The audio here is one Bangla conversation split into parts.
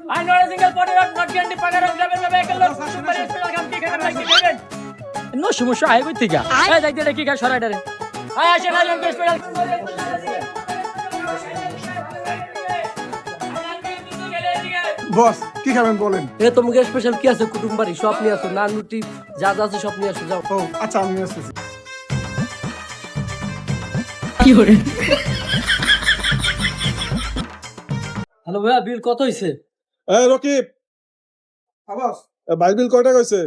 I know a single body of not getting pagar of level of vehicle load. Super special come kick and like it. No সমস্যা আই কই থেকে এই দেখ দে কি খা সরাইডারে আয় আসে না জম স্পেশাল বস কি খাবেন বলেন। এ তোমাকে স্পেশাল কি আছে কুটুমবাড়ি সব নিয়ে আসো নান রুটি যা যা আছে সব নিয়ে আসো যাও। ও আচ্ছা আমি আসতেছি। কি করে হ্যালো ভাইয়া বিল কত হইছে? এই রকিব বস বাইক বিল কয়টা কইছে?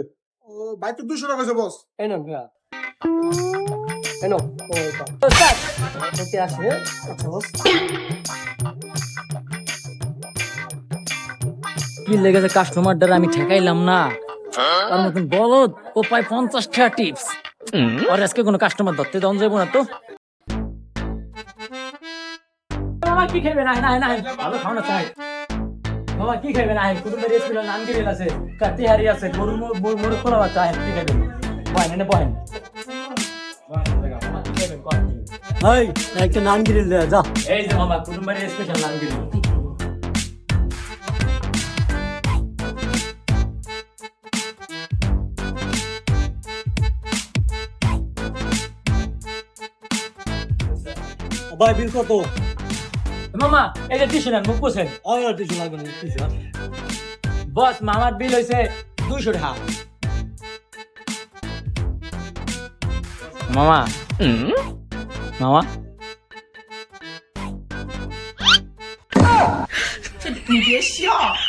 ও বাইক তো 200 টাকা কইছে বস। এই নাও ভাইয়া এই নাও ও স্যার ওকে আসে আচ্ছা বস কি লেগেছে কাস্টমার দ্বারা আমি ঠেকাইলাম না আর নতুন বলদ ও পায় 50 টাকা টিপস আর আজকে কোনো কাস্টমার ধরতে দন যাবো না তো মামা কি খাইবে না না না ভালো খাও না চাই মামা কি খাইবে না কুটুম্বের রেস্টুরেন্ট নাম কি আছে কাটিহারি আছে গরু মোর খোলা বাচ্চা কি খাইবে বহেন না বহেন এই একটা নান গ্রিল দে যা। এই যে মামা কুটুম্বের স্পেশাল নাম কি ভাই বিল কত? মামা এই যে টিস্যু নেন মুখ পোছেন আর কিছু লাগবে না কিছু বস মামার বিল হয়েছে 200 টাকা মামা মামা你别笑。